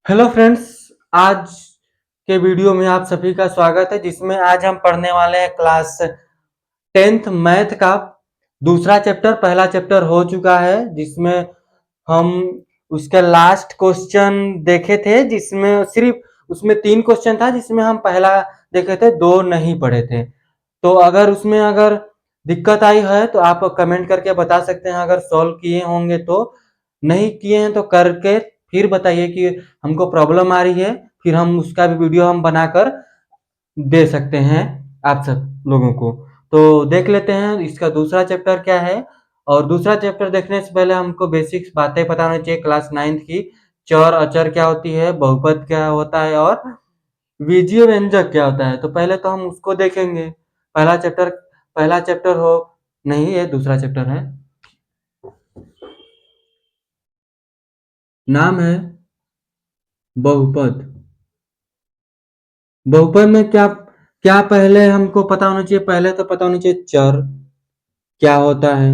Hello friends. आज के video में आप सभी का स्वागत है, जिसमें आज हम पढ़ने वाले हैं क्लास 10th मैथ का दूसरा चैप्टर। पहला चैप्टर हो चुका है, जिसमें हम उसके लास्ट क्वेश्चन देखे थे, जिसमें सिर्फ उसमें 3 क्वेश्चन था, जिसमें हम पहला देखे थे, 2 नहीं पढ़े थे। तो अगर दिक्कत आई है तो आप कमेंट करके बता सकते हैं। अगर सॉल्व किए होंगे तो, नहीं किए हैं तो करके फिर बताइए कि हमको प्रॉब्लम आ रही है, फिर हम उसका भी वीडियो हम बनाकर दे सकते हैं आप सब लोगों को। तो देख लेते हैं इसका दूसरा चैप्टर क्या है। और दूसरा चैप्टर देखने से पहले हमको बेसिक्स बातें पता होनी चाहिए क्लास 9th की। चर अचर क्या होती है, बहुपद क्या होता है, और बीजीय व्यंजक क्या होता है। तो पहले तो हम उसको देखेंगे। पहला चैप्टर हो, नहीं, ये दूसरा चैप्टर है। नाम है बहुपद। बहुपद में क्या क्या पहले हमको पता होना चाहिए। पहले तो पता होना चाहिए चर क्या होता है।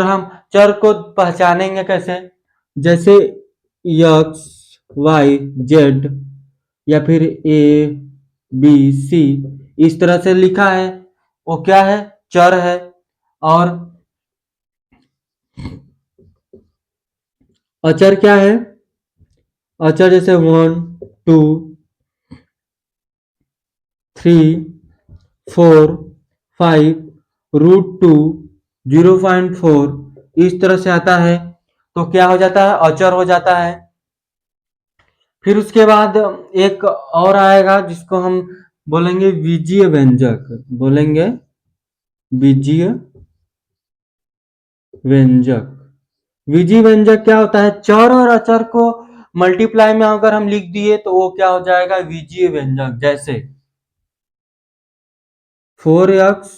हम चर को पहचानेंगे कैसे? जैसे एक्स, वाई, जेड, या फिर ए, बी, सी, इस तरह से लिखा है, वो क्या है? चर है। और अचर क्या है? अचर जैसे 1, 2, 3, 4, 5, √2, 0.4, इस तरह से आता है। तो क्या हो जाता है? अचर हो जाता है। फिर उसके बाद एक और आएगा, जिसको हम बोलेंगे बीजीय व्यंजक। बोलेंगे बीजीय व्यंजक। बीजीय व्यंजक क्या होता है? चर और अचर को मल्टीप्लाई में अगर हम लिख दिए तो वो क्या हो जाएगा? बीजीय व्यंजक। जैसे 4x,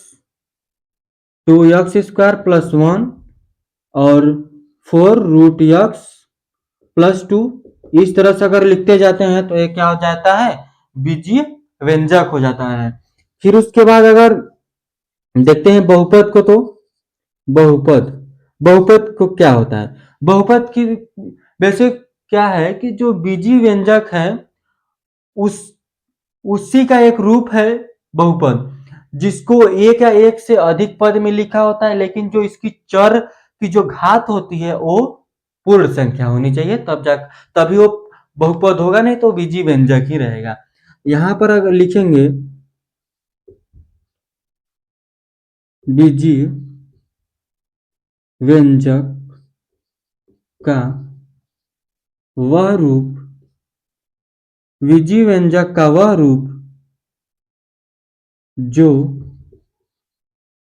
2x² + 1 और 4√x + 2, इस तरह से अगर लिखते जाते हैं तो ये क्या हो जाता है? बीजीय व्यंजक हो जाता है। फिर उसके बाद अगर देखते हैं बहुपद को, तो बहुपद बहुपद को क्या होता है? बहुपद की बेसिक क्या है कि जो बीजीय व्यंजक है, उस उसी का एक रूप है बहुपद, जिसको एक या एक से अधिक पद में लिखा होता है, लेकिन जो इसकी चर की जो घात होती है वो पूर्ण संख्या होनी चाहिए, तभी वो बहुपद होगा, नहीं तो बीजीय व्यंजक ही रहेगा। यहां पर अगर लिखेंगे बीजीय व्यंजक का वह रूप, बीजीय व्यंजक का वह रूप जो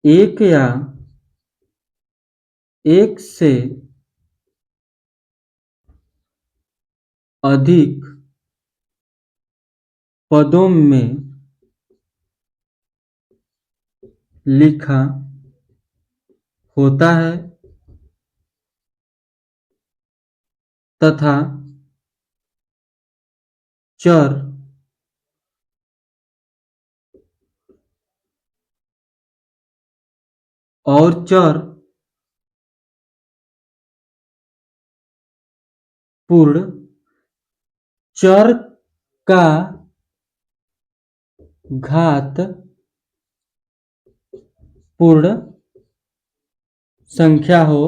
एक या एक से अधिक पदों में लिखा होता है तथा चर और पूर्ण चर का घात पूर्ण संख्या हो,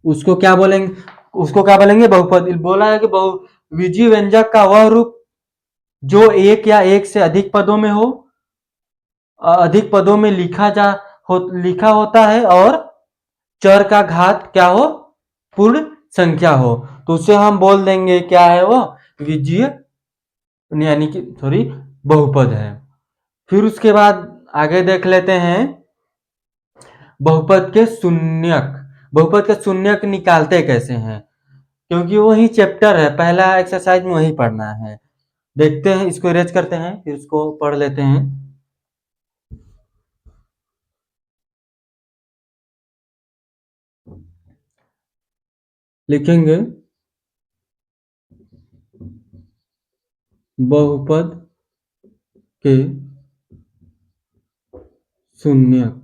उसको क्या बोलेंगे? बहुपद। बोला है कि बीजीय व्यंजक का वह रूप जो एक या एक से अधिक पदों में हो, अधिक पदों में लिखा होता है, और चर का घात क्या हो? पूर्ण संख्या हो। तो उसे हम बोल देंगे क्या है वो? बीजीय, यानी कि सॉरी, बहुपद है। फिर उसके बाद आगे देख लेते हैं बहुपद के शून्यक। बहुपद के शून्यक निकालते कैसे हैं, क्योंकि वही चैप्टर है, पहला एक्सरसाइज में वही पढ़ना है। देखते हैं, इसको इरेज करते हैं, फिर इसको पढ़ लेते हैं। लिखेंगे बहुपद के शून्यक।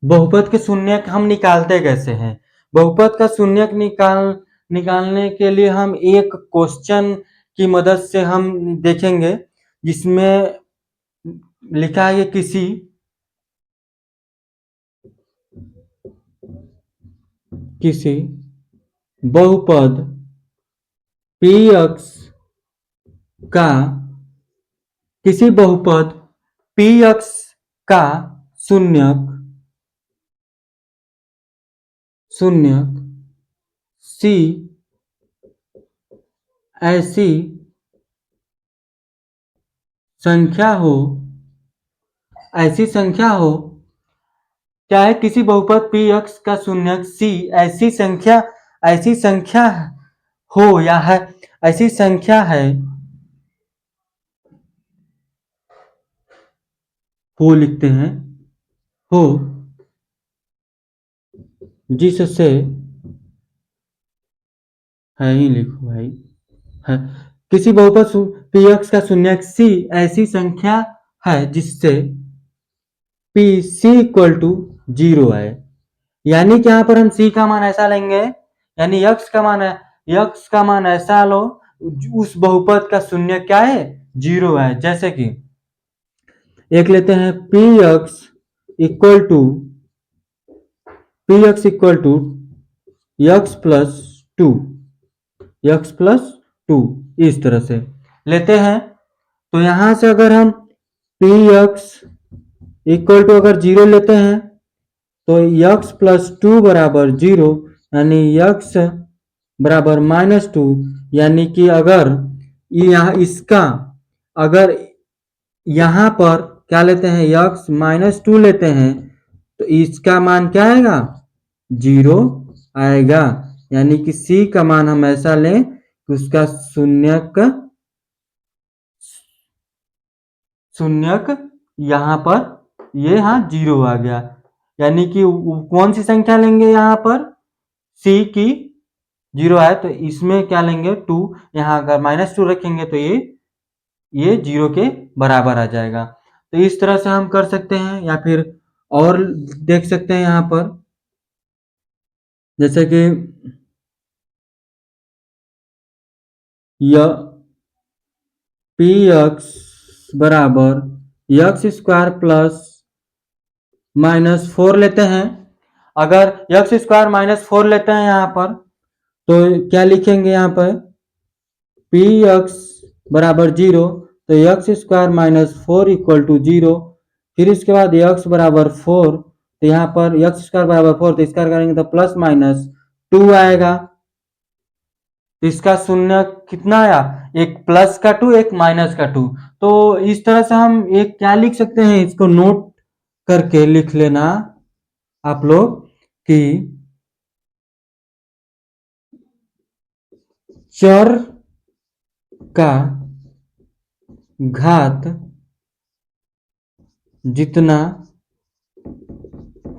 बहुपद के शून्यक हम निकालते कैसे हैं? बहुपद का शून्यक निकालने के लिए हम एक क्वेश्चन की मदद से हम देखेंगे, जिसमें लिखा है किसी बहुपद px का किसी बहुपद px का शून्यक c ऐसी संख्या हो क्या है, किसी बहुपद px का शून्यक c ऐसी संख्या हो या है ऐसी संख्या है हो लिखते हैं हो जिससे है ही लिखो भाई है किसी बहुपद px का शून्यक c ऐसी संख्या है जिससे p c इक्वल टू 0 है। यानी कि यहाँ पर हम c का मान ऐसा लेंगे, यानी x का मान ऐसा लो उस बहुपद का शून्य क्या है, 0 है। जैसे कि एक लेते हैं px equal to x plus two इस तरह से लेते हैं। तो यहां से अगर हम px इक्वल टू अगर 0 लेते हैं तो x प्लस टू बराबर 0, यानी x बराबर -2, यानी कि अगर अगर यहाँ पर क्या लेते हैं, x -2 लेते हैं तो इसका मान क्या आएगा, 0 आएगा। यानी कि c का मान हम ऐसा लें कि उसका शून्यक यहाँ पर ये 0 आ गया। यानी कि कौन सी संख्या लेंगे, यहाँ पर c की 0 है तो इसमें क्या लेंगे 2, यहाँ अगर -2 रखेंगे तो ये 0 के बराबर आ जाएगा। तो इस तरह से हम कर सकते हैं, या फिर और देख सकते हैं यहाँ पर, जैसे कि यह px बराबर x² प्लस -4 लेते हैं। अगर x² -4 लेते हैं यहाँ पर तो क्या लिखेंगे, यहाँ पर px बराबर 0 तो x² -4 इक्वल टू 0। फिर इसके बाद x बराबर 4 तो यहाँ पर x² बराबर 4 तो इसका करेंगे तो +-2 आएगा। तो इसका शून्य कितना आया, एक प्लस का 2 एक माइनस का 2। तो इस तरह से हम एक क्या लिख सकते हैं, इसको नोट करके लिख लेना आप लोग कि चर का घात जितना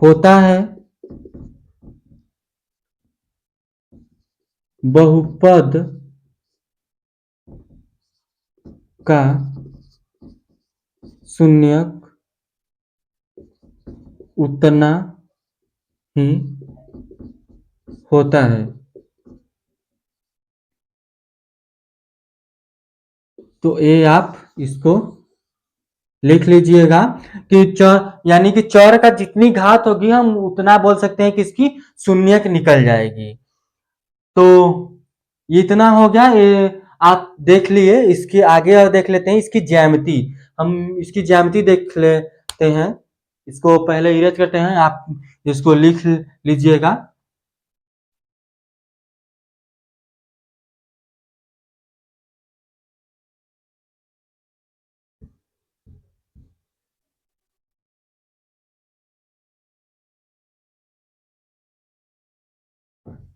होता है बहुपद का शून्यक उतना ही होता है। तो ये आप इसको लिख लीजिएगा कि यानी कि चौर का जितनी घात होगी हम उतना बोल सकते हैं कि इसकी शून्यक निकल जाएगी। तो इतना हो गया, ये आप देख लिए। इसके आगे और देख लेते हैं इसकी ज्यामिति। हम इसकी ज्यामिति देख लेते हैं। इसको पहले इरेज करते हैं, आप इसको लिख लीजिएगा।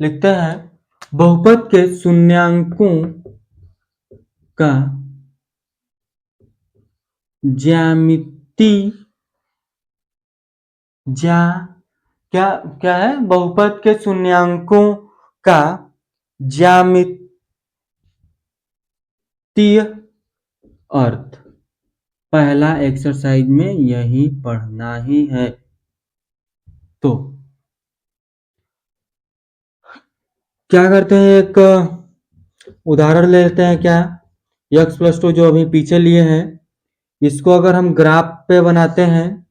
लिखते हैं बहुपद के शून्यांकों का ज्यामिति क्या क्या है, बहुपद के शून्यांकों का ज्यामितीय अर्थ। पहला एक्सरसाइज में यही पढ़ना ही है। तो क्या करते हैं, एक उदाहरण ले लेते हैं। क्या, x+2 जो अभी पीछे लिए हैं, इसको अगर हम ग्राफ पे बनाते हैं,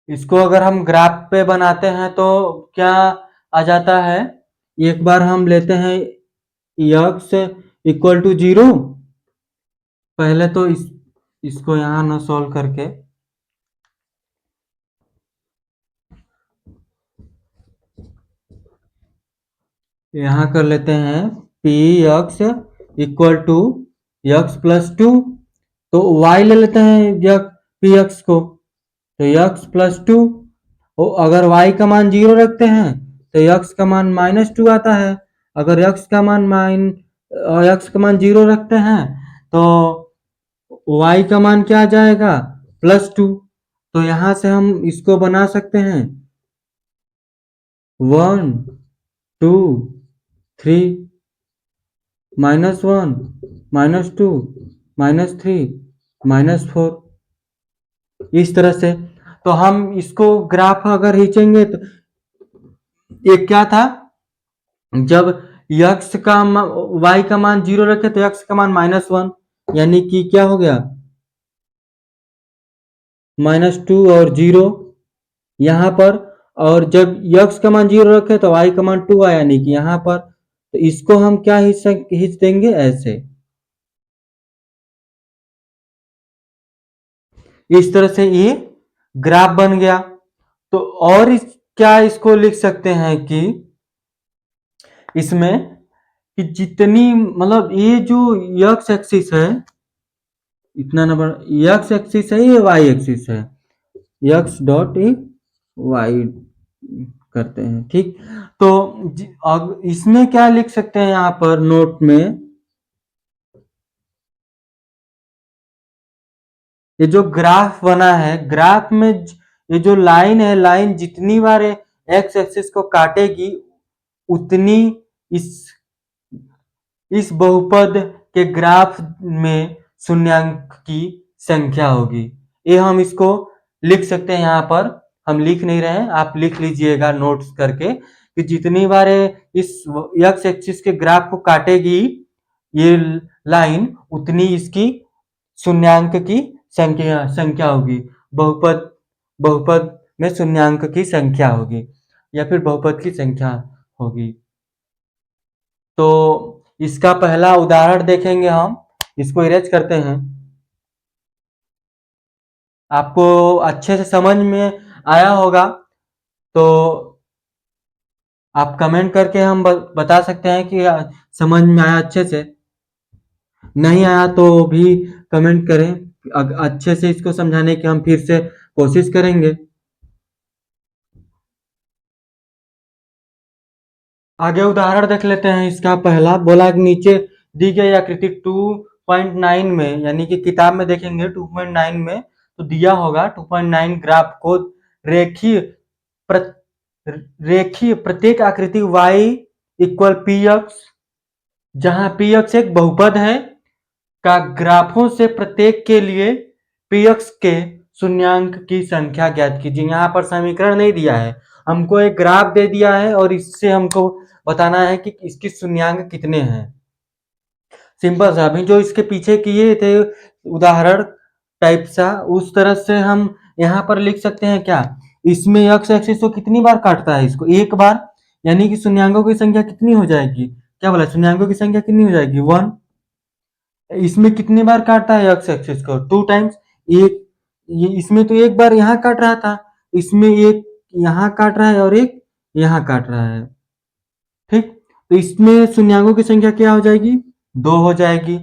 इसको अगर हम ग्राफ पे बनाते हैं तो क्या आ जाता है। एक बार हम लेते हैं x=0। पहले तो इसको यहाँ न सॉल्व करके यहाँ कर लेते हैं p(x=x+2)। तो y ले लेते हैं px को, तो x+2। और अगर y का मान 0 रखते हैं तो x का मान -2 आता है। अगर x का मान 0 रखते हैं तो y का मान क्या आ जाएगा, +2। तो यहाँ से हम इसको बना सकते हैं 1 2 3 -1 -2 -3 -4, इस तरह से। तो हम इसको ग्राफ अगर खींचेंगे तो एक क्या था, जब y का मान 0 रखे तो x का मान -1, यानी कि क्या हो गया, -2 और 0 यहाँ पर। और जब x का मान 0 रखे तो y का मान 2 आया, यानी कि यहाँ पर। तो इसको हम क्या खींच देंगे, ऐसे। इस तरह से ये ग्राफ बन गया। तो और क्या इसको लिख सकते हैं कि इसमें कि जितनी मतलब ये जो x एक्सिस है, इतना नंबर x एक्सिस है, ये y एक्सिस है, x डॉट ए वाई करते हैं, ठीक। तो अब इसमें क्या लिख सकते हैं, यहाँ पर नोट में ये जो ग्राफ बना है, ग्राफ में ये जो लाइन है, लाइन जितनी बार एक्स एक्सिस को काटेगी उतनी इस इस बहुपद के ग्राफ में शून्यांक की संख्या होगी। ये हम इसको लिख सकते हैं, यहाँ पर हम लिख नहीं रहे हैं, आप लिख लीजिएगा नोट्स करके कि जितनी बार इस एक्स एक्सिस के ग्राफ को काटेगी ये लाइन, उतनी इसकी शून्यांक की संख्या होगी। बहुपद बहुपद में शून्यांक की संख्या होगी या फिर बहुपद की संख्या होगी। तो इसका पहला उदाहरण देखेंगे हम, इसको इरेज करते हैं। आपको अच्छे से समझ में आया होगा तो आप कमेंट करके हम बता सकते हैं कि समझ में आया अच्छे से। नहीं आया तो भी कमेंट करें, अच्छे से इसको समझाने की हम फिर से कोशिश करेंगे। आगे उदाहरण देख लेते हैं। इसका पहला बोला कि नीचे दी गई आकृति 2.9 में, यानी कि किताब में देखेंगे 2.9 में तो दिया होगा 2.9 ग्राफ को रेखीय रेखीय प्रत्येक आकृति y px, जहां px एक बहुपद है, का ग्राफों से प्रत्येक के लिए px के शून्यांक की संख्या ज्ञात कीजिए। यहाँ पर समीकरण नहीं दिया है, हमको एक ग्राफ दे दिया है और इससे हमको बताना है कि इसकी शून्यांक कितने हैं। सिंपल सा, अभी जो इसके पीछे किए थे उदाहरण टाइप सा, उस तरह से हम यहाँ पर लिख सकते हैं। क्या, इसमें x एक्सिस को कितनी बार काटता है, इसको एक बार, यानी कि शून्यांकों की संख्या कितनी हो जाएगी, क्या बोला, शून्यांकों की संख्या कितनी हो जाएगी, 1। इसमें कितनी बार काटता है x एक्सिस को, 2 टाइम्स। एक ये इसमें तो एक बार यहाँ काट रहा था, इसमें एक यहाँ काट रहा है और एक यहाँ काट रहा है, ठीक। तो इसमें शून्यांकों की संख्या क्या हो जाएगी, 2 हो जाएगी।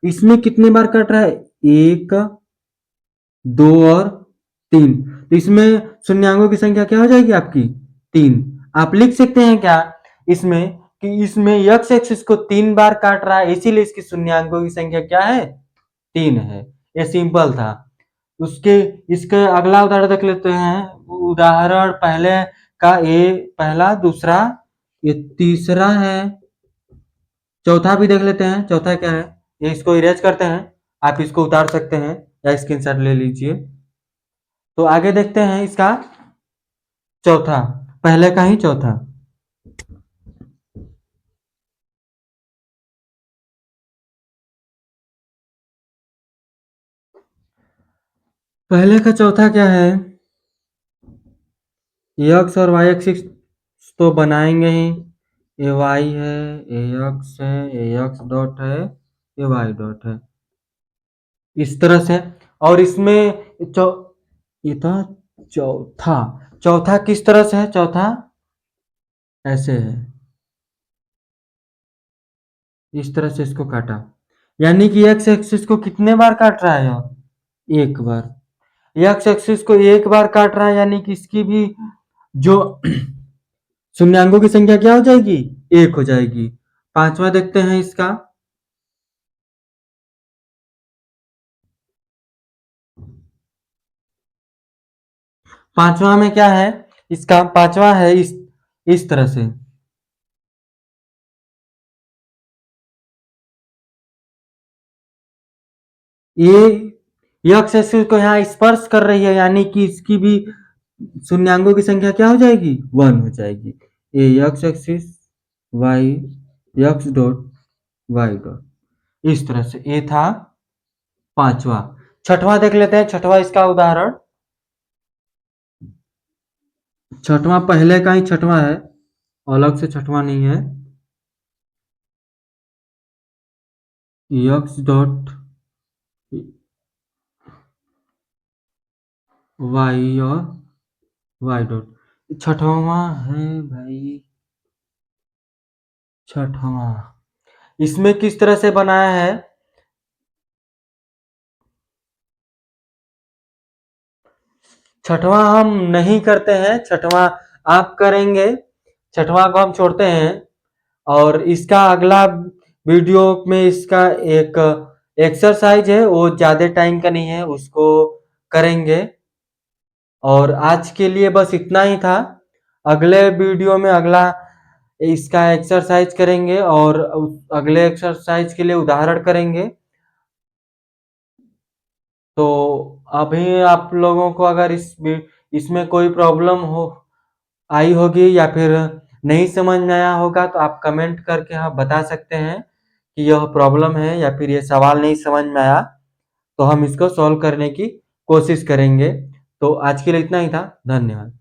इसमें कितने बार कट रहा है, 1 2 और 3, तो इसमें शून्यांकों की संख्या क्या हो जाएगी आपकी, 3। आप लिख सकते हैं क्या इसमें कि इसमें x एक्सिस को 3 बार काट रहा है, इसीलिए इसकी शून्यांकों की संख्या क्या है, 3 है। ये सिंपल था। उसके इसके अगला उदाहरण देख लेते हैं। उदाहरण पहले का ये पहला, दूसरा, ये तीसरा है, चौथा भी देख लेते हैं। चौथा क्या है, ये इसको इरेज करते हैं। आप इसको उतार सकते हैं या स्क्रीनशॉट ले लीजिए। तो आगे देखते हैं इसका चौथा, पहले का ही चौथा। पहले का चौथा क्या है? एक्स और वाई एक्सिस तो बनाएंगे ही। ये वाई है, ये एक्स है, ये एक्स डॉट है, ये वाई डॉट है, इस तरह से। और इसमें ये था चौथा। चौथा किस तरह से है? चौथा ऐसे है, इस तरह से इसको काटा। यानी कि एक्स एक्सिस को कितने बार काट रहा है यह? एक बार। एक्स एक्सिस को एक बार काट रहा है, यानी कि इसकी भी जो शून्यांकों की संख्या क्या हो जाएगी? एक हो जाएगी। पांचवा देखते हैं इसका। पांचवा में क्या है? इसका पांचवा है इस तरह से। ये एक्स एक्सिस को यहाँ स्पर्श कर रही है, यानी कि इसकी भी शून्यांकों की संख्या क्या हो जाएगी? वन हो जाएगी। ये X axis Y X dot Y dot, इस तरह से। ये था पांचवा। छठवां देख लेते हैं, छठवां इसका उदाहरण। छठवां पहले का ही छठवां है, अलग से छठवां नहीं है। एक्स डॉट वाई और वाई डॉट, छठवां है भाई, छठवां। इसमें किस तरह से बनाया है? छठवां हम नहीं करते हैं, छठवां आप करेंगे, छठवां को हम छोड़ते हैं। और इसका अगला वीडियो में इसका एक एक्सरसाइज है, वो ज्यादा टाइम का नहीं है, उसको करेंगे। और आज के लिए बस इतना ही था। अगले वीडियो में अगला इसका एक्सरसाइज करेंगे और अगले एक्सरसाइज के लिए उदाहरण करेंगे। तो अभी आप लोगों को अगर इसमें कोई प्रॉब्लम हो आई होगी या फिर नहीं समझ में आया होगा, तो आप कमेंट करके आप बता सकते हैं कि यह प्रॉब्लम है या फिर ये सवाल नहीं समझ में आया, तो हम इसको सॉल्व करने की कोशिश करेंगे। तो आज के लिए इतना ही था। धन्यवाद।